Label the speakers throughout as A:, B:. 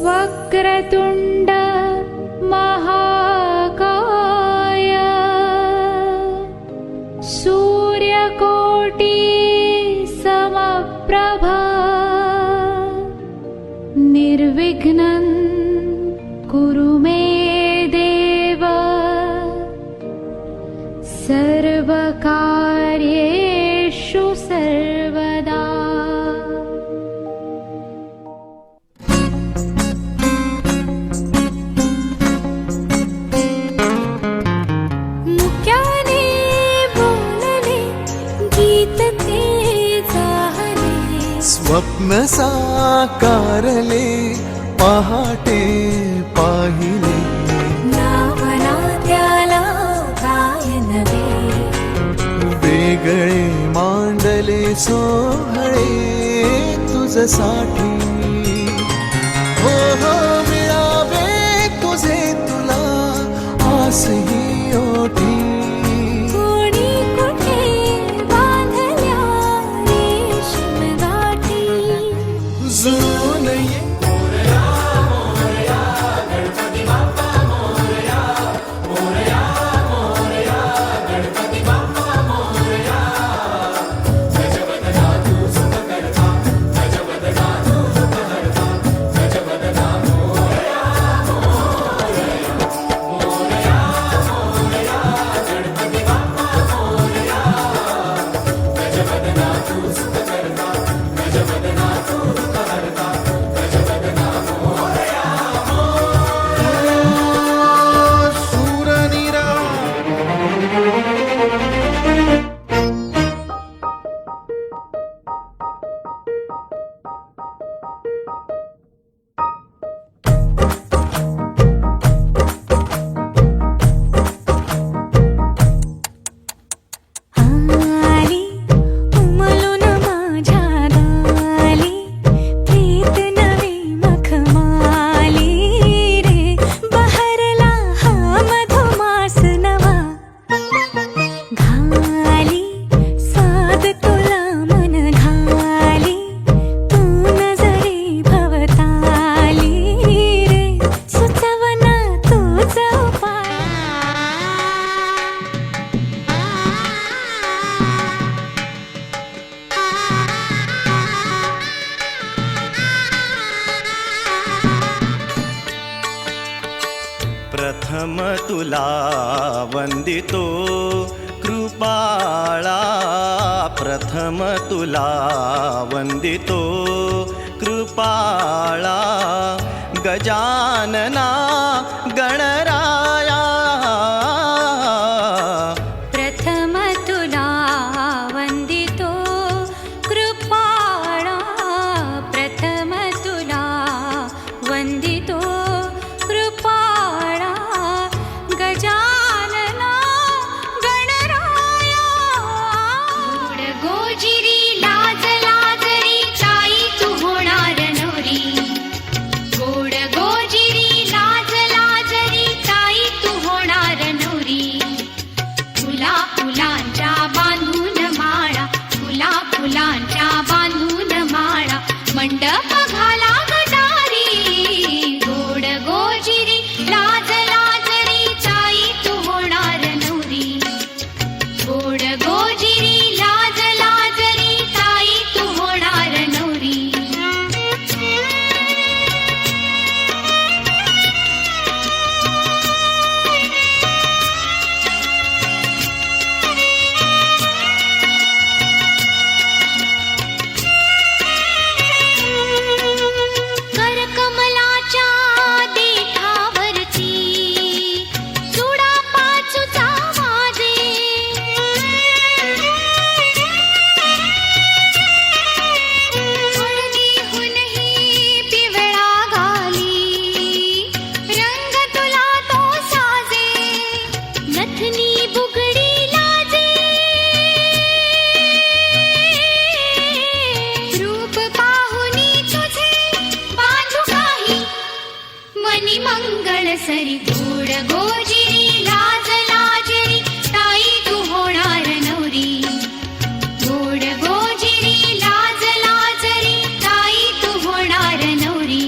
A: वक्रतुंड महाकाय सूर्यकोटि समप्रभा निर्विघ्नं कुरु मे देव सर्वकार्येषु सर्वदा।
B: मुक्याने बोलले गीत ते जाहले,
C: स्वप्न साकारले पहाटे पाहिले,
B: नावना त्याला काय नवे,
C: वेगळे मांडले सोहळे तुझसाठी। हो हो मिळावे तुझे तुला आसही ओठी,
B: कोणी कुठे बांधल्या रेशीम गाठी,
C: जुळून ये
D: प्रथम तुला वंदितो कृपाळा, प्रथम तुला वंदितो कृपाळा, गजानना गणराया,
B: प्रथम तुला वंदितो कृपाळा, प्रथम तुला वंदितो कृपाळा, गजानना गणराया, गोजिरी लाज लाजरी चाई तू होणार नवरी, गोड गोजिरी लाज लाजरी चाई तू होणार नवरी, फुला फुलांच्या बांधून माळा, फुला फुलांच्या बांधून माळा, मंडप घाला गटारी, गोड गोजिरी लाज लाजरी चाई तू होणार नवरी, गोड गोजिरी लाज लाजरी चाई तू होणार नवरी. करकमलाच्या देठावरची चुडा पाचूचा वाजे, हळदीहूनही पिवळा घाली, रंग तुला तो साजे, नथनी बुगडी लाजे, रूप पाहुनी तुझे बांधू काही मनी मंगळ सरी, गोड गोजिरी लाज लाजरी ताई तू होणार नवरी, गोड गोजिरी लाज लाजरी ताई तू होणार नवरी,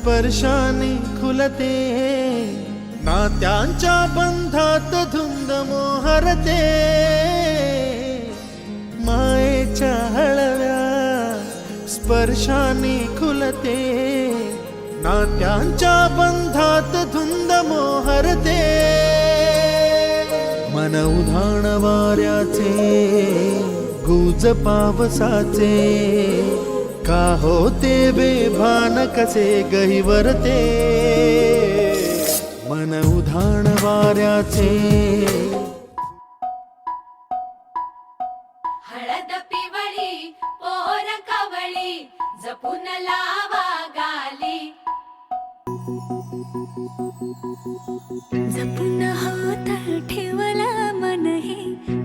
C: स्पर्शाने खुलते, नात्यांच्या बंधात धुंद मोहरते. मायेच्या हळव्या स्पर्शाने खुलते, नात्यांच्या बंधात धुंद मोहरते. मन उधाण वाऱ्याचे, गुज पावसाचे, का होते बेभान कसे गहिवरते. मन उधाण वाऱ्याचे.
E: हळद पिवळी पोर कवळी जपून लावा गाली.
A: जपून होत ठेवला मन हे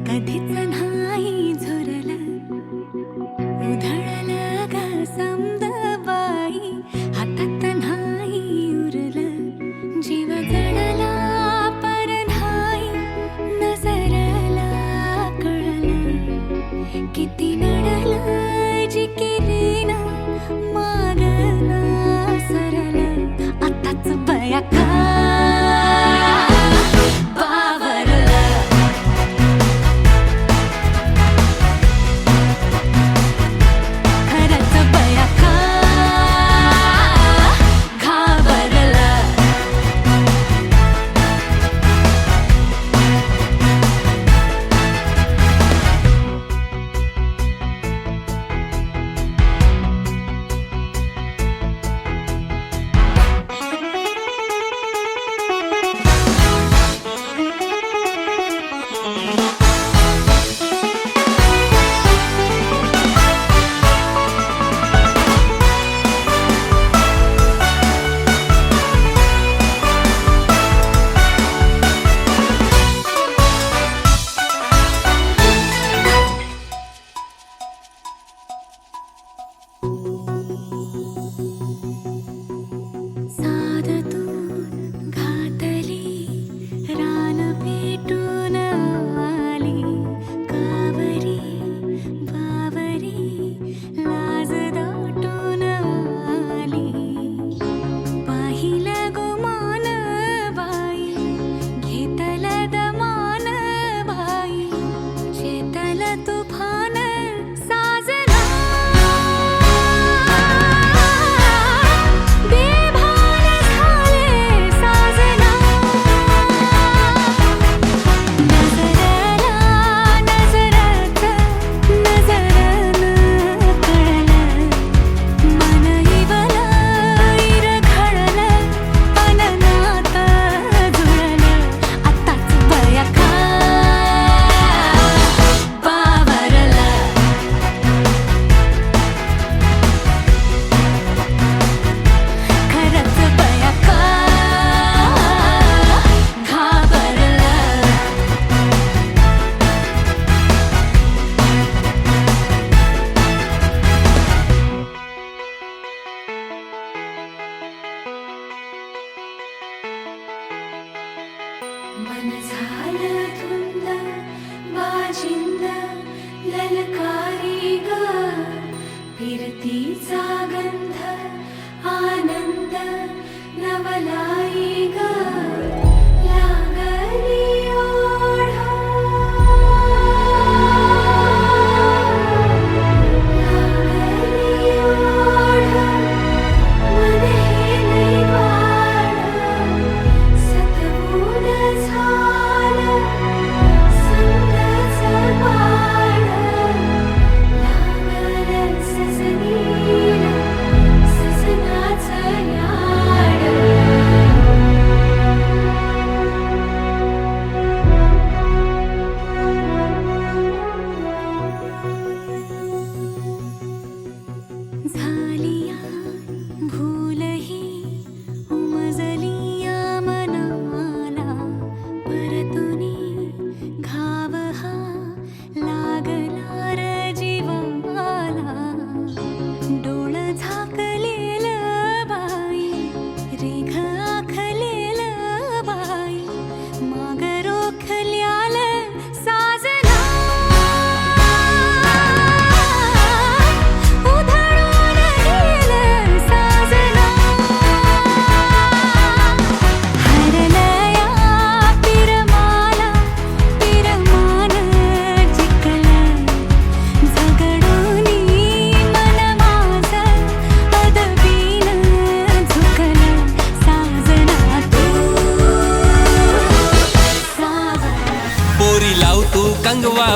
A: कधीच नाही झुरलं. उधळलं ग समद बाई हातात नाही उरलं. जीव जडला पर नाही नजरला कळलं. किती नडलं जिकिरीन मागना सरलं. आताच बया का
E: मन झालं धुंद बाजिंद ललकारी ग. फिरतीचा गंध आनंद नवलाई ग. लागली ओढ लागली ओढ मन हे निवाड. सतबूड झालं संगच पाड. लागलं सजनीला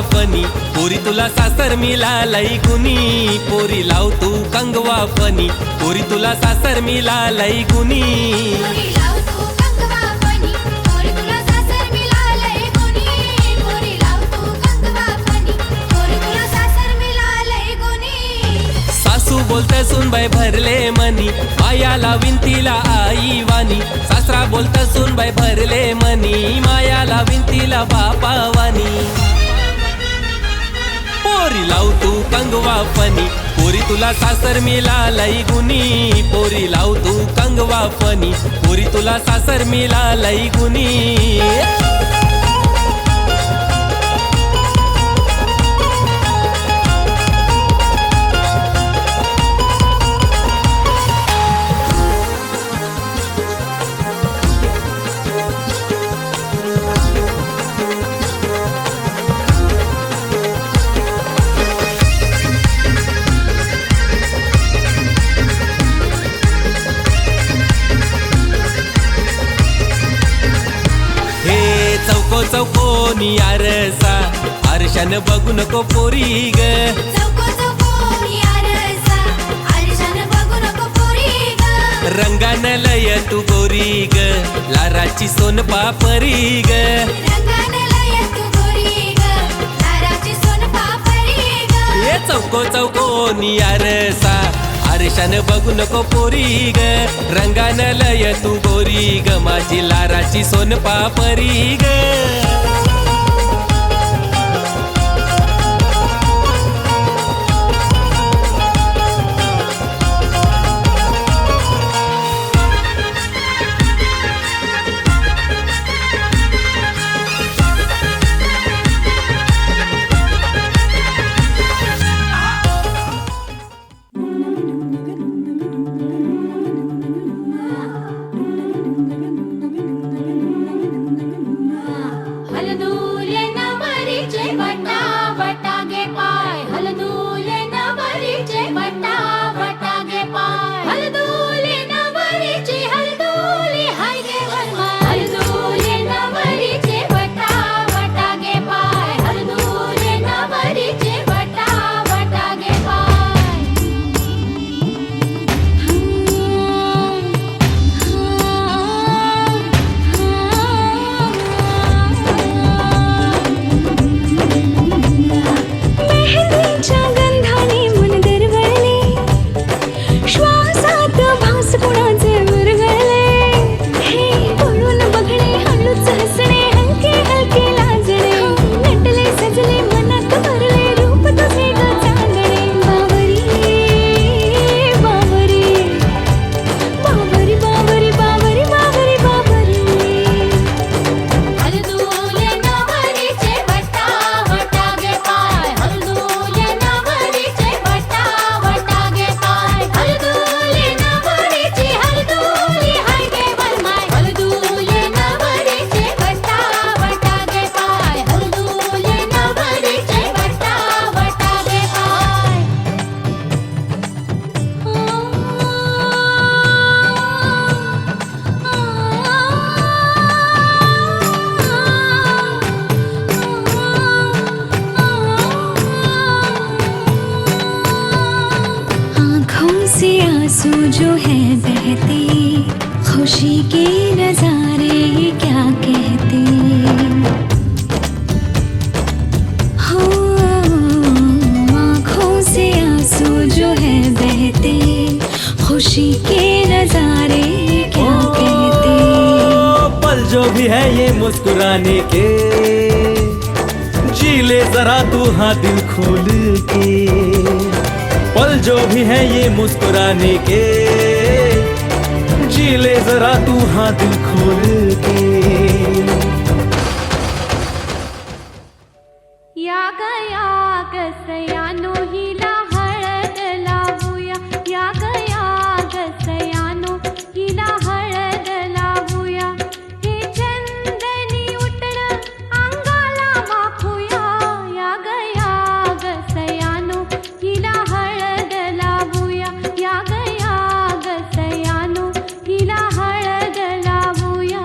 F: फनी पोरी तुला सासर मिळालंय गुनी पोरी लाव तू कंगवा फनी पोरी तुला सासर मिळालंय गुनी
B: पोरी लाव तू कंगवा फनी पोरी तुला सासर मिळालंय गुनी पोरी लाव तू कंगवा फनी पोरी तुला सासर मिळालंय गुनी
F: सासू बोलत सुनबाई भरले मनी मायाला विंतीला आई वाणी सासरा बोलत सुनबाई भरले मनी मायाला विंतीला बापा वाणी पोरी लाव तू कंगवा फनी पोरी तुला सासर मिळालंय गुनी पोरी लाव तू कंगवा फनी पोरी तुला सासर मिळालंय गुनी चौकोनी आरसा आरशान बघू नको पोरी ग
B: चौको चौकोनी आरसा आरशान बघू नको पोरी ग
F: रंगान लय तू गोरी ग लाराची सोन पापरी ग
B: रंगान लय तू गोरी ग लाराची सोन पापरी ग
F: ये चौकोनी आरसा आरशान बघू नको पोरी ग रंगान लय तू गोरी ग माझी लाराची सोन पापरी ग
B: हलदूले नवरीचे बटा बटा गे पाय हलदूले नवरीचे बटा बटा गे पाय हलदूले नवरीचे हलदूले हाय गे वरमाय हलदूले नवरीचे बटा बटा गे पाय हलदूले नवरीचे बटा बटा गे
A: मेहंदीच्या गंधाने मन दरवळले श्वासात भास कुणाचे मुरगळले हे बोलून बघणे हळूच हसणे हलके हलके लाजणे नटले सजले मनात भरले रूप तुझे ग चांदणे बावरी बावरी बावरी बावरी बावरी बावरी बावरी
B: हलदूले नवरीचे बटा बटा गे पाय हलदूले नवरीचे बटा बटा गे पाय हलदूले नवरीचे हलदूले हाय गे वरमाय हलदूले नवरीचे बटा बटा गे पाय हलदूले नवरीचे बटा बटा गे पाय
A: आँखों से आंसू जो है बहते खुशी के नजारे ये क्या कहते हो आँखों से आंसू जो है बहते खुशी के नजारे ये क्या कहते
F: पल जो भी है ये मुस्कुराने के जी ले जरा तू हाँ दिल खोल के पल जो भी है ये मुस्कुराने के जी ले जरा तू हाँ दिल खोल के
A: या गया गसयानो हिला हळद लावूया या गया गसयानो हिला हळद लावूया हे चंदनी उठणं अंगाला माखूया या गया गसयानो हिला हळद लावूया या गया गसयानो हिला हळद लावूया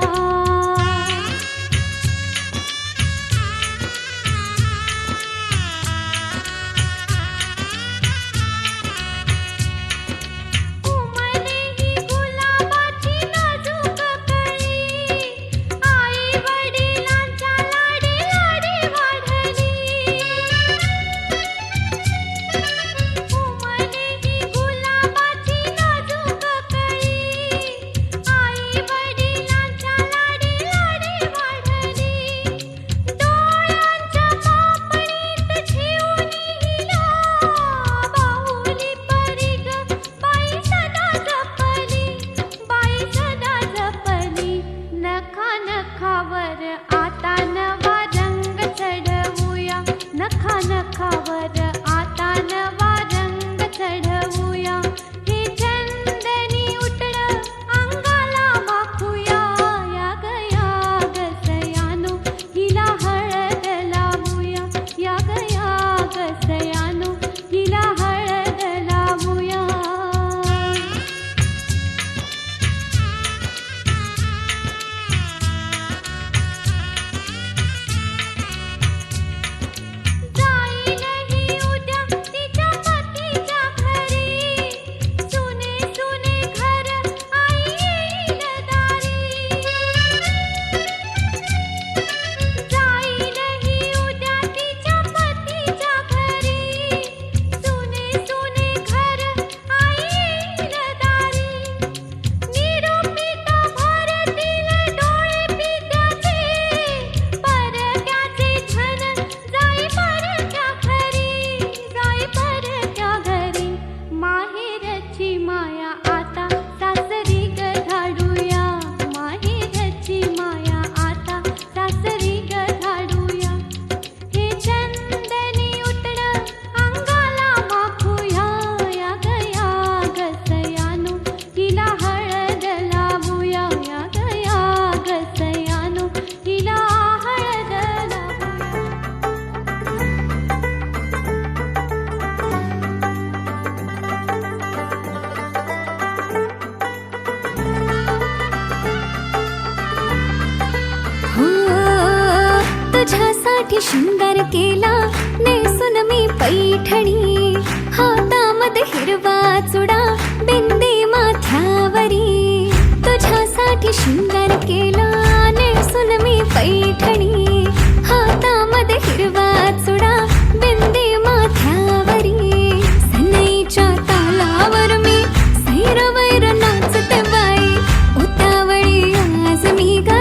A: तुझ्यासाठी शृंगार केला नेसून मी पैठणी हातामध्ये हिरवा चुडा बिंदी माथ्यावरी तुझ्यासाठी शृंगार केला नेसून मी पैठणी हातामध्ये हिरवा चुडा बिंदी माथ्यावरी सनईच्या तालावर मी सैरवैर नाचते बाई उतावळी आज मी ग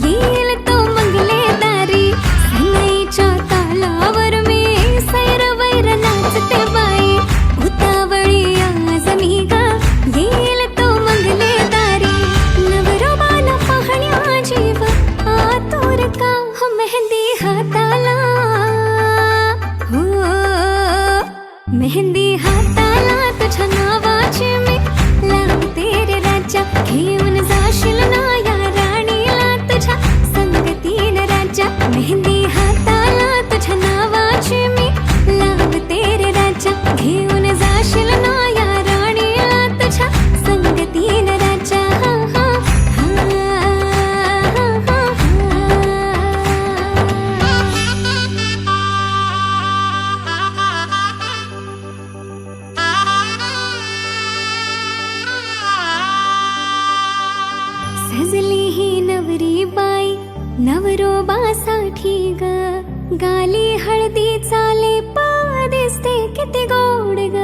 A: येईल तो मंगले दारी सनईच्या तालावर मी सैरवैर नाचते बाई उतावळी आज मी ग येईल तो मंगले दारी नवरोबाला पाहण्या जीव आतुर का हो मेहंदी हाताला हो मेहंदी हाताला तुझ्या नावाची मी लावते रे राजा घेऊन जाशील ना या राणीला तुझ्या संगतीन राजा मेहंदी हाताला तुझ्या नावाची मी लावते रे राजा घेऊन जाशील ना या राणीला तुझ्या संगतीन राजा हा हा सजली ही नवरी बाई नवरोबासाठी ग गाली हळदी चाले दिसते किती गोड ग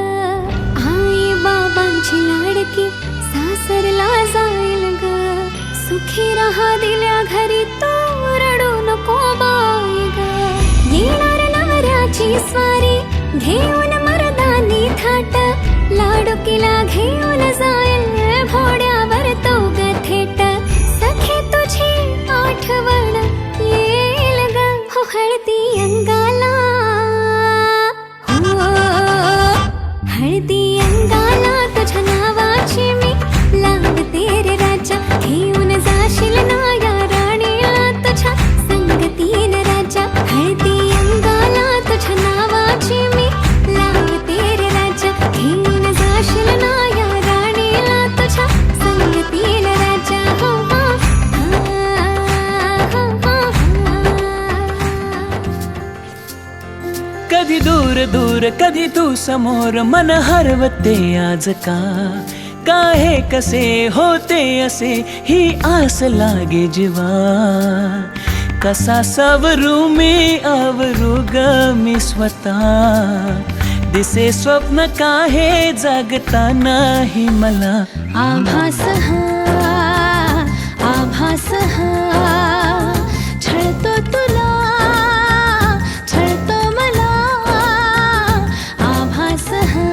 A: आई बाबांची लाडकी सासरला जाईल ग सुखी राहा दिल्या घरी तो रडू नको बाई ग येणार नवऱ्याची स्वारी घेऊन मर्दानी थाट लाडुकीला घेऊन जाईल घोड्यावर तो ग थेट सखे तुझी आठवण येईल ग हो हळदी अंगाला हो हळदी अंगाला तुझ्या नावाची मी लावते रे राजा घेऊन जाशील ना या राणीला तुझ्या संगतीन राजा हळदी अंगाला तुझ्या नावाची मी लावते रे राजा घेऊन जाशील ना या राणीला तुझ्या संगतीन राजा हो
G: कधी दूर दूर कधी तू समोर मन हरवते आज का हे कसे होते असे ही आस लागे जीवा कसा सवरू मी आवरू ग मी स्वतः दिसे स्वप्न काहे जागता नाही मला
A: आभास हा छळतो तुला छळतो मला आभास हा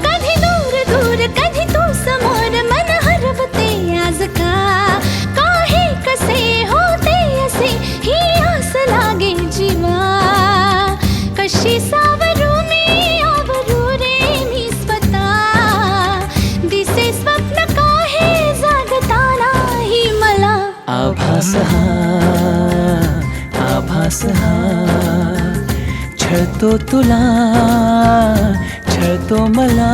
A: कधी दूर दूर कधी तू समोर मन हरवते आज काहे कसे होते असे ही आस लागे जीवा कशी सावरू मी आवरू रे मी स्वतः दिसे स्वप्न काहे जागता नाही मला
G: आभास हा छळतो तुला छळतो मला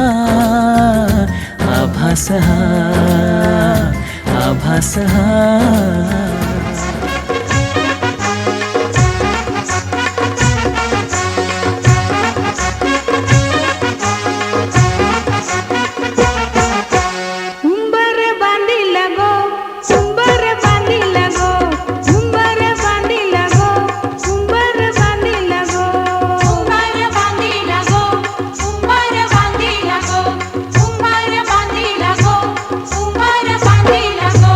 G: आभास हा
E: उंबर बांधिला गो उंबर बांधिला गो उंबर बांधिला गो उंबर बांधिला गो उंबर बांधिला गो उंबर बांधिला गो उंबर बांधिला गो उंबर बांधिला गो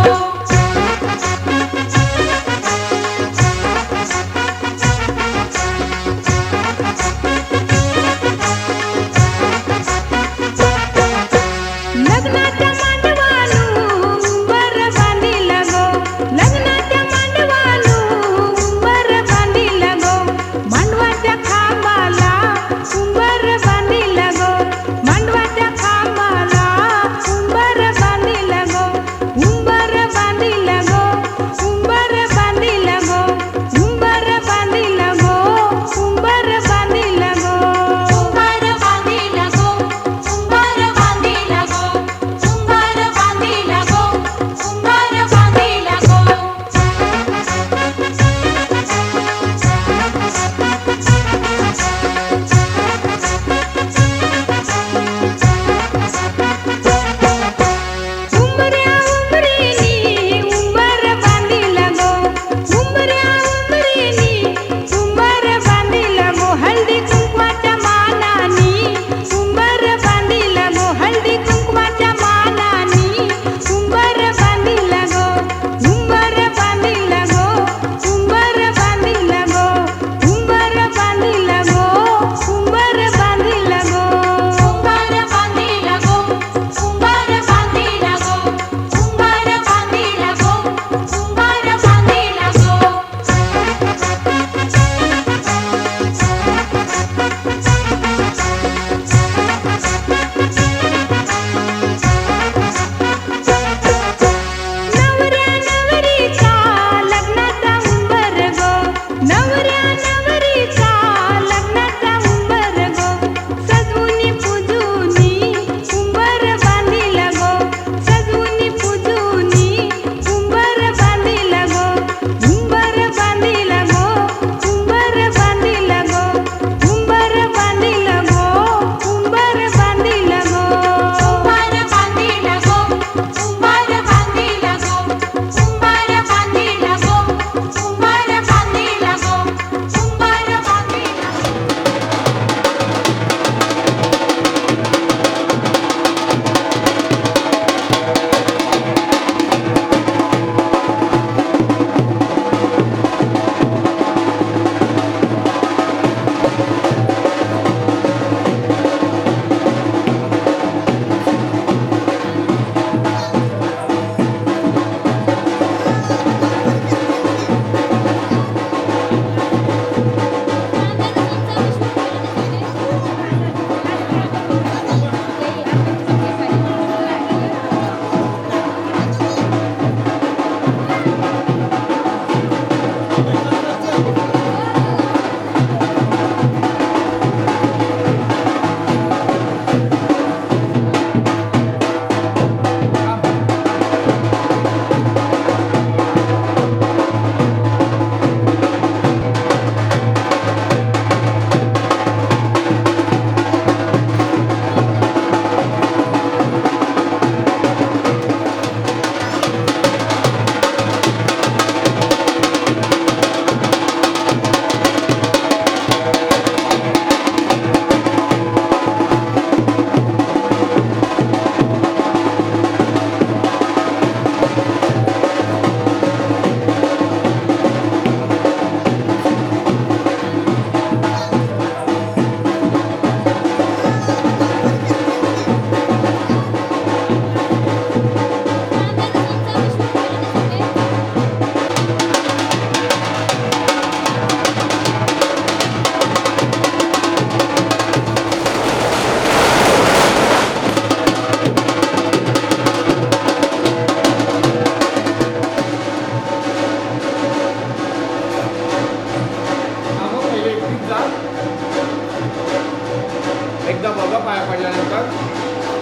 H: पाया पडल्यानंतर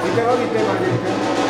H: इथे बघ इथे माझ्या इथे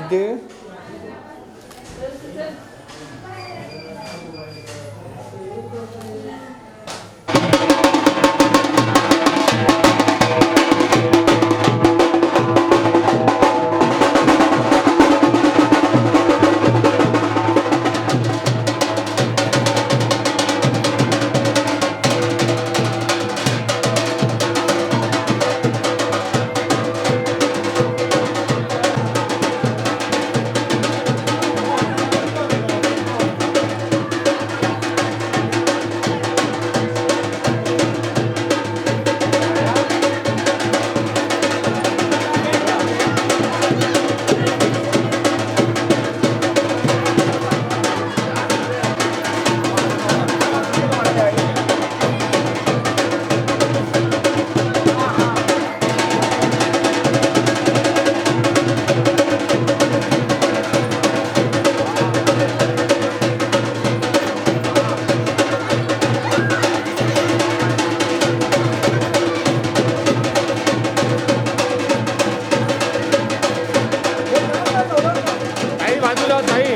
H: विद्ये ताई बाजूला ताई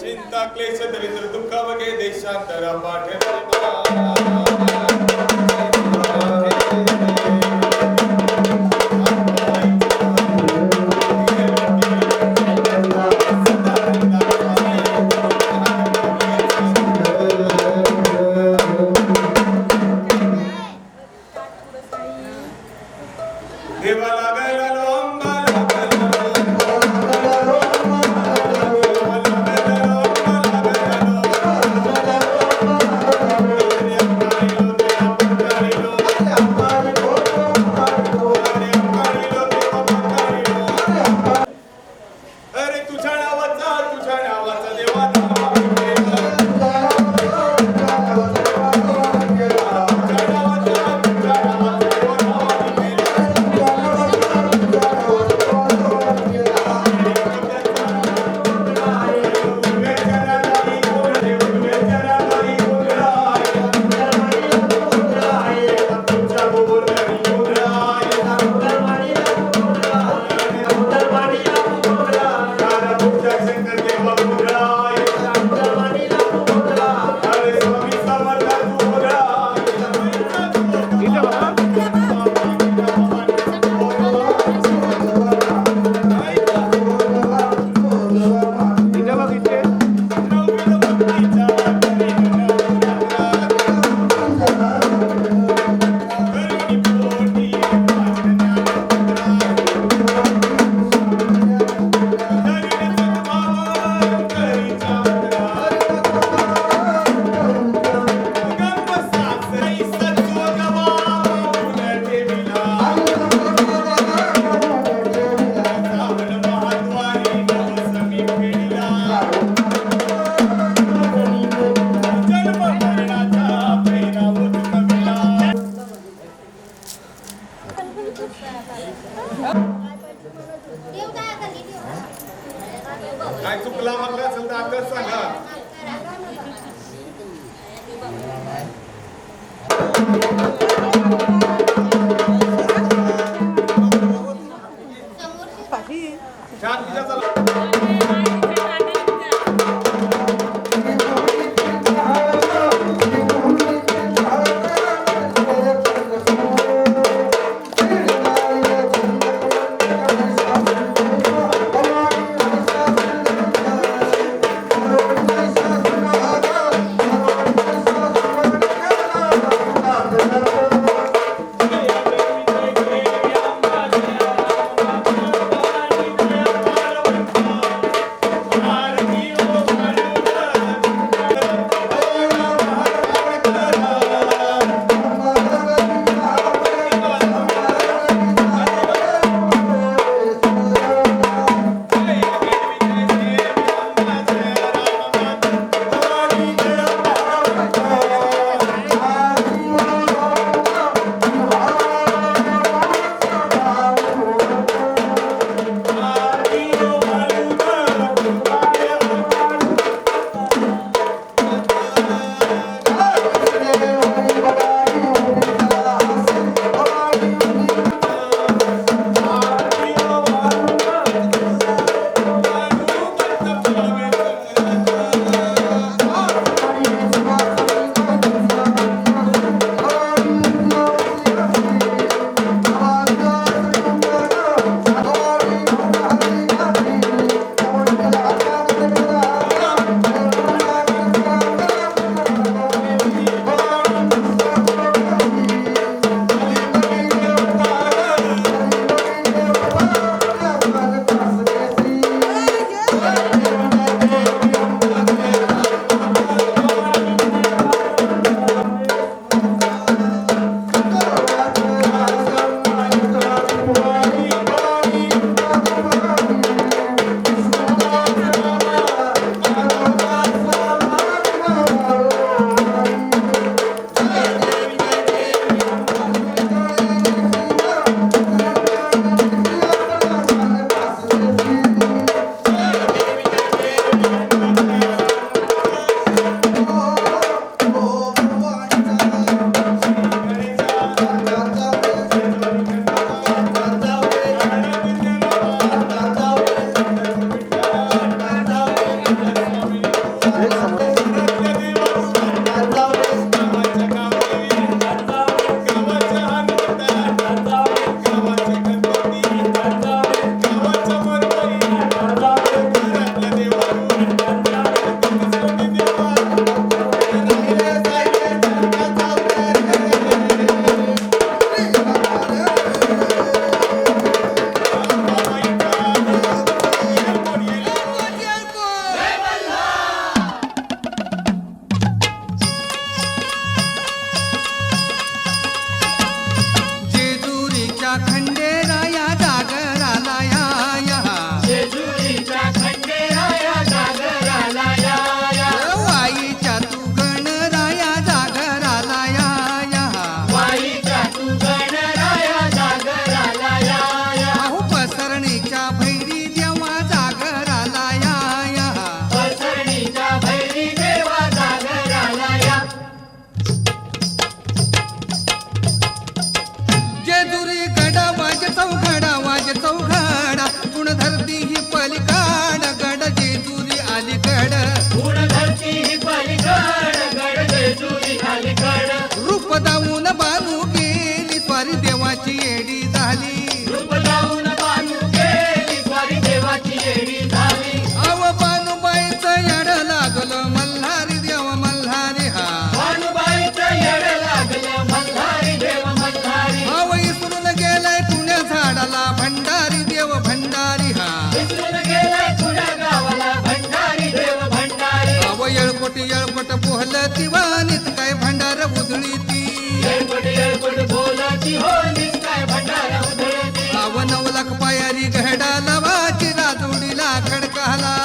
I: चिंता क्लेश दरिद्र दुःख वगे देशांतरा पाठे देवा लागायला लोंबा अरे तुझ्या नावाचा देवा काय चुकला म्हटलं असेल तर आता सांगा.
J: पायारी घडा लावाची राजुडीला खडकाला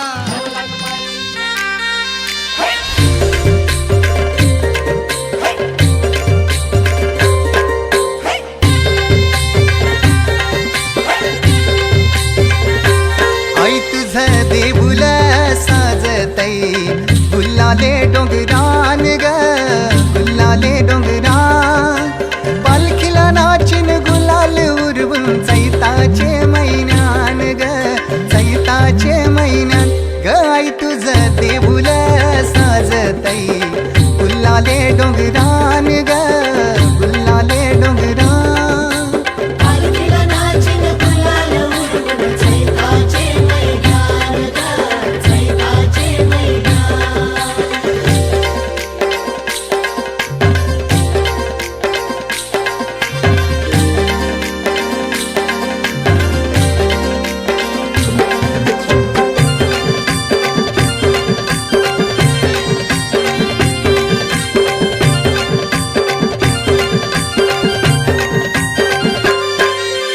K: आई तुझं देऊळ साजतई गुल्लाले डोंगरान ग गुल्लाले डोंगरान पालखीला नाचिन गुलाल उरवून चैताचे महिन्यान ग चैताचे महिन्यान ग आई तुझं देऊळ साजतई गुल्लाले डोंगरान ग गुल्लाले डोंगरान
B: पालखीला नाचिन गुलाल उडवून चैताचे मैदान ग चैताचे मैदान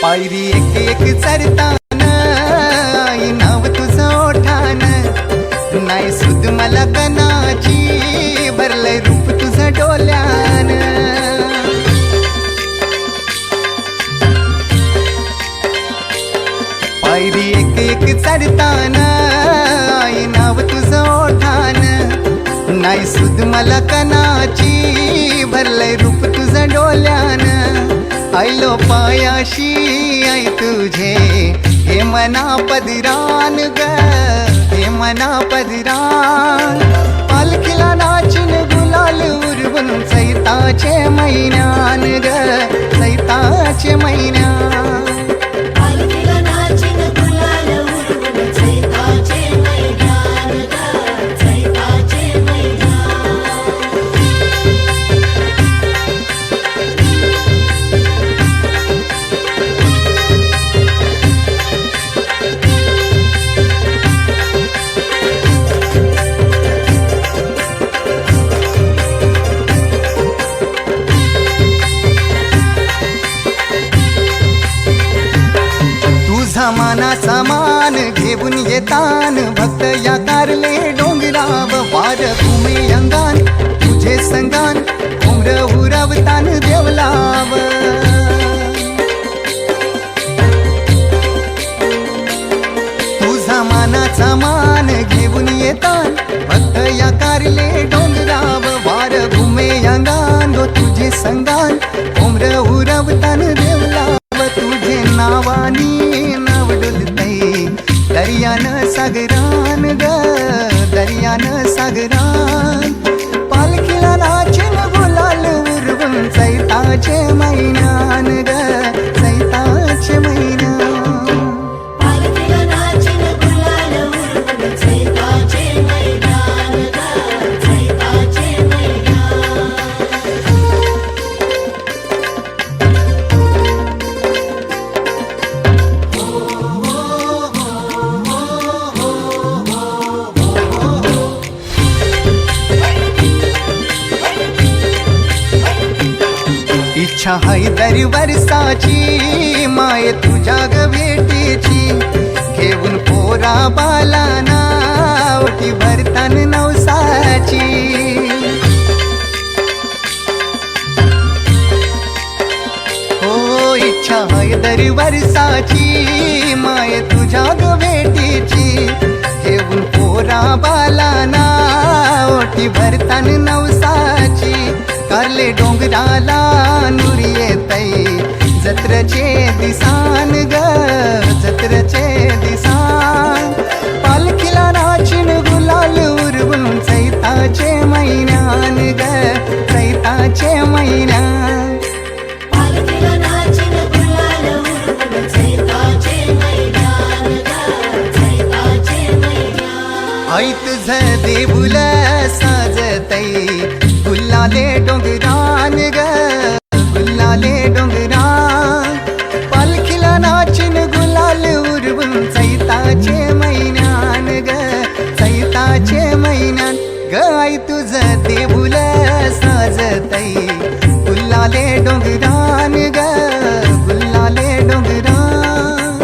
K: पायरी एक एक चरतान आई नाव तुझं ओठान नाही सुद मला कनाची भरलंय रूप तुझं डोल्यान पायरी एक एक चरतान आई नाव तुझं ओठान नाही सुद मला कनाची भरलंय रूप तुझं डोल्यान आयलो पायाशी आई तुझे हे मना पदरान ग हे मना पदरान पालखीला नाचिन गुलाल उरवून चैताचे महिन्यान ग चैताचे महिन्यान
B: पालखीला नाचिन गुलाल उडवून चैताचे मैदान ग चैताचे मैदान
K: तुझा मानाचा मान घेऊन येतान भक्त या कारले डोंगराव वार भूमी अंगान तुझे संगान उमर उरवतान देवलाव तुझा मानाचा मान घेऊन येतान भक्त या कारले डोंगराव वार भूमी अंगान गो तुझे संगान उमर उरवतान देवलाव तुझे नावानी नाव डुलतई दर्यान सागरान ग दर्यान सागरान पालखीला नाचिन गुलाल उरवून चैताचे महिन्यान ग चैताचे महिन्यान
B: पालखीला नाचिन गुलाल उडवून चैताचे मैदान ग चैताचे मैदान
K: इच्छा हाय दर वर्षाची माय तुझ्या ग भेटीची घेऊन पोरा बालाना ओटी भरतान नवसाची हो इच्छा हाय दर वर्षाची माय तुझ्या ग भेटीची घेऊन पोरा बालाना ओटी भरतान नवसाची कारले डोंगराला नुरी येतई जत्रचे दिसान ग जत्रचे दिसान पालखीला नाचिन गुलाल उरवून चैताचे महिन्यान ग चैताचे महिन्यान
B: पालखीला नाचिन गुलाल उडवून चैताचे मैदान ग चैताचे मैदान
K: आई तुझं देऊळ साजतई गुल्लाले डोंगरान ग गुल्लाले डोंगरान पालखीला नाचिन गुलाल उरवून चैताचे महिन्यान ग चैताचे महिन्यान ग आई तुझं देऊळ साजतई गुल्लाले डोंगरान ग गुल्लाले डोंगरान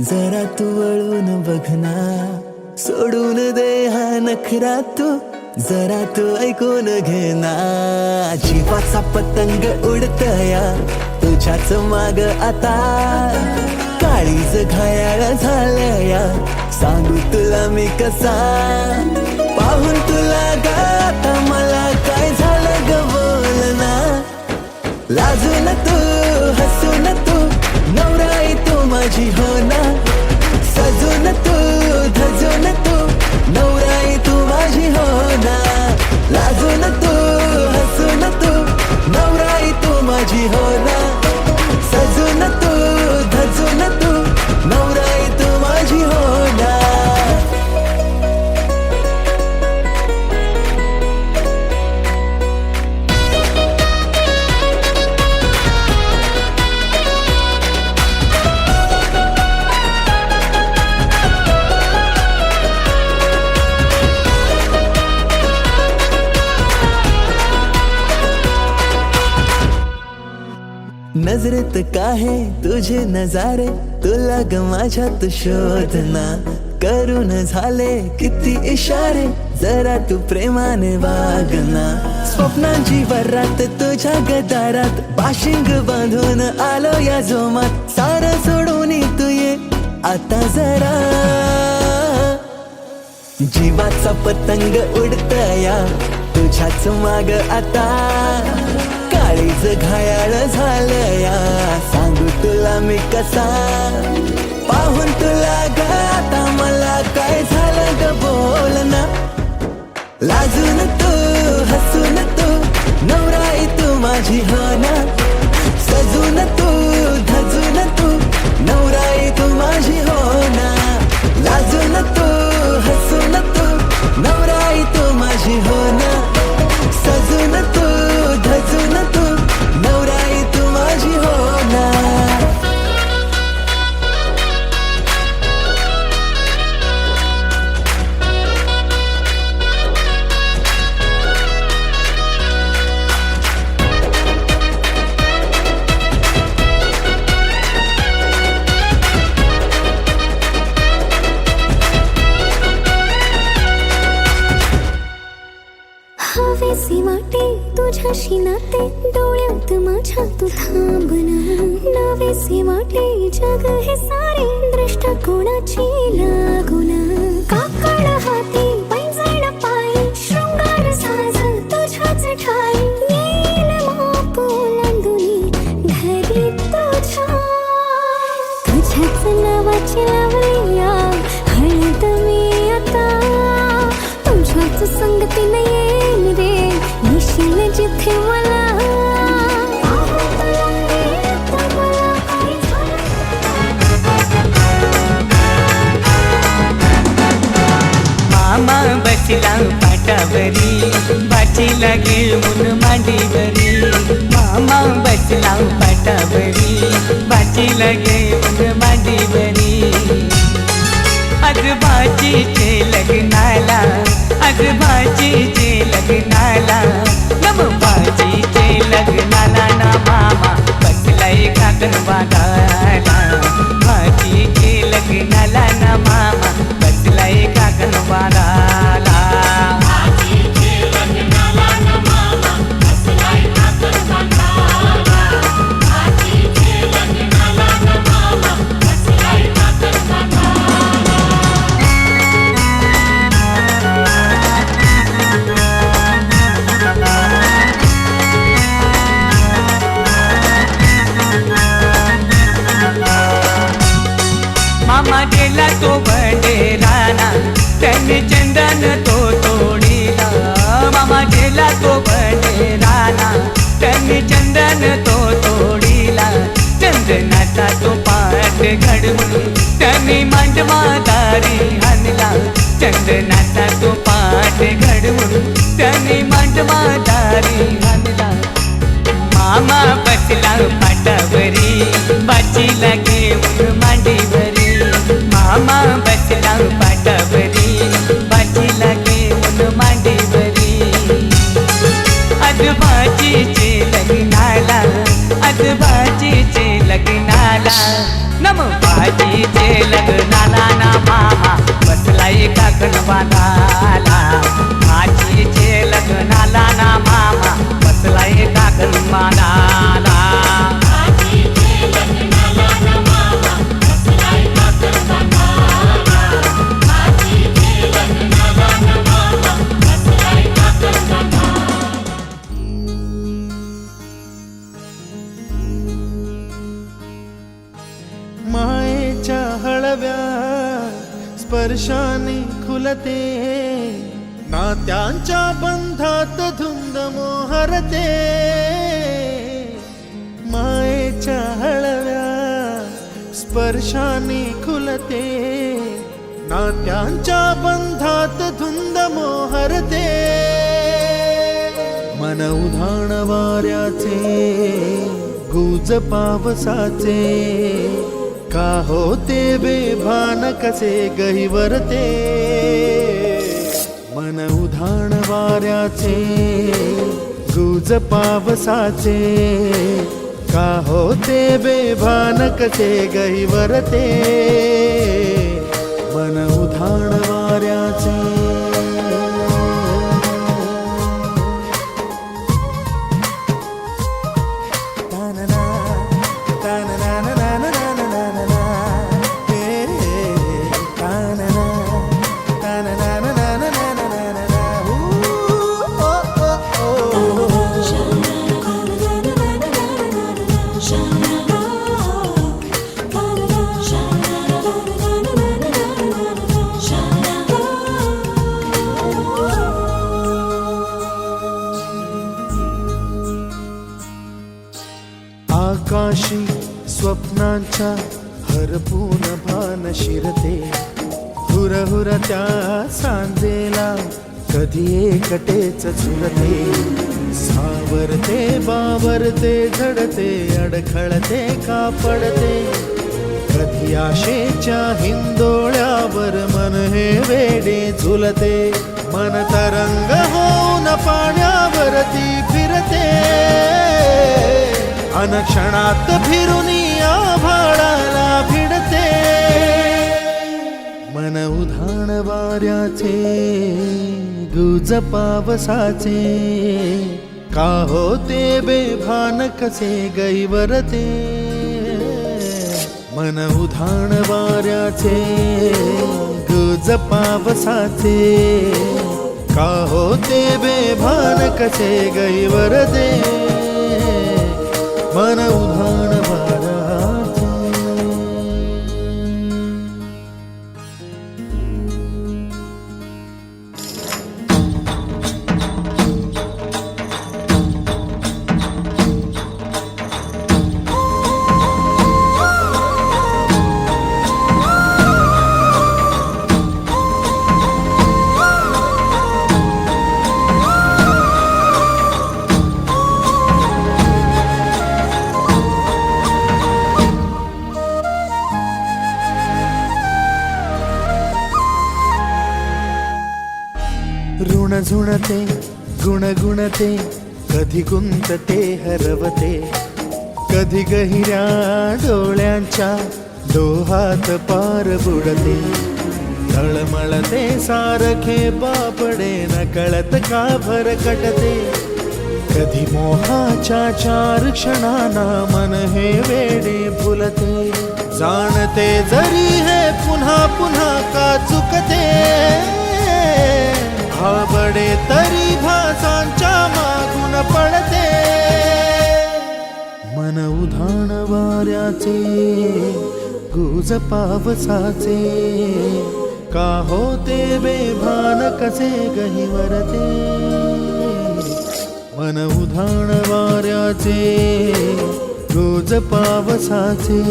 G: जरा तू वळून बघ ना, सोडून दे हा नखरा तू, जरा तू ऐकून घे ना. जीवाचा पतंग उडतया तुझ्याच माग आता, काळीज घायाळ झालया सांगू तुला मी कसा. पाहून तुला ग आता मला काय झालं ग बोल ना. लाजून तू हसून तू नवराई तू माझी हो ना. सजून तू धजून तू नवराई तू माझी हो ना. लाजून तू हसून तू नवराई तू माझी हो ना. सजून तू धजून तू नवराई तू माझी हो ना. नजरेत काहे तुझे नजारे, तुला ग माझ्यात शोधना. करून झाले किती इशारे, जरा तू प्रेमाने वागना. स्वप्नांची वरात तुझ्या गदारात, बाशिंग बांधून आलो या जोमात. सारं सोडून तू ये आता जरा. जीवाचा पतंग उडतया तुझ्याच माग आता, काळीज घायाळ झालया सांगू तुला मी कसा. पाहून तुला ग आता मला काय झालं ग बोल ना. लाजून तू हसून तू नवराई तू माझी हो ना. सजून तू धजून तू नवराई तू माझी हो ना. लाजून तू हसून तू नवराई तू माझी हो ना. सजून तू धजून तू नवराई तू माझी हो ना.
A: हवेसे वाटे तुझ्याशी नाते, डोळ्यात माझ्या तू थांबना. नवेसे वाटे जग हे सारे, दृष्टिकोनाची लागुना. काकड हाती पैंजण पायी, शृंगार साज तुझ्याच ठाई. येईल माप ओलांडुनी घरी तुझ्या. तुझ्याच नावाची लावूया हळद मी आता. तुझ्याच संगतीने येईल रे निशील जिथे मला.
G: मामा बसला पाटावरी, बाचीला घेऊन मांडीवरी. मामा बसला पाटावरी, बाचीला घेऊन मांडीवरी. आज भाजीचे लग्नाला, आज भाजीचे लग्नाला, नम भाजीचे लग्नाला ना. मामा बसलाय काकण वागाला. भाजीचे लग्नाला ना. मामा बसलाय काकण वागाला. मामा गेला तो बडेराना, त्याने चंदन तो तोडीला. मामा गेला तो बडेराना, त्याने चंदन तो तोडीला. चंदनाचा तो पाठ घडवून त्याने मांडवादारी आणला. चंदनाचा तो पाठ घडवून त्याने मांडवादारी आणला. मामा बसला पाटावरी, बाचीला घेऊन मांडीवरी. मामा बसला
C: स्पर्शाने खुलते नात्यांच्या बंधात धुंद मोहरते मायेच्या हळव्या स्पर्शाने खुलते नात्यांच्या बंधात धुंद मोहरते मन उधाण वाऱ्याचे गुज पावसाचे का होते बेभान कसे गहिवरते मन उधाण वाऱ्याचे गुज पावसाचे का होते बेभान कसे गहिवरते मन उधाण वाऱ्याचे आकाशी स्वप्नांच्या हरपून भान शिरते हुरहुर त्या सांजेला कधी एकटेच झुलते सावरते बावरते झडते अडखळते का पडते कधी आशेच्या हिंदोळ्यावर मन हे वेडे झुलते मन तरंग होऊन पाण्यावरती फिरते अनक्षणात फिरुनी आभाळाला भिडते मन उधाण वाऱ्याचे गुज पावसाचे का होते बेभान कसे गैवरते मन उधाण वाऱ्याचे गुज पावसाचे का होते बेभान कसे गैवरते मन उधाण वाऱ्याचे ऋण झुणते गुणगुणते कधी गुंतते हरवते कधी गहिऱ्या डोळ्यांच्या डोहात पार बुडते तळमळते सारखे बापडे नकळत का भरकटते कधी मोहाच्या चार क्षणांना मन हे वेडे फुलते जाणते जरी हे पुन्हा पुन्हा का चुकते बडे तरी भासांच्या मागून पडते मन उधाण वाऱ्याचे गुज पावसाचे का होते बेभान कसे गहिवरते मन उधाण वाऱ्याचे गुज पावसाचे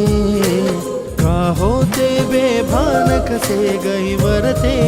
C: का होते बेभान कसे गहिवरते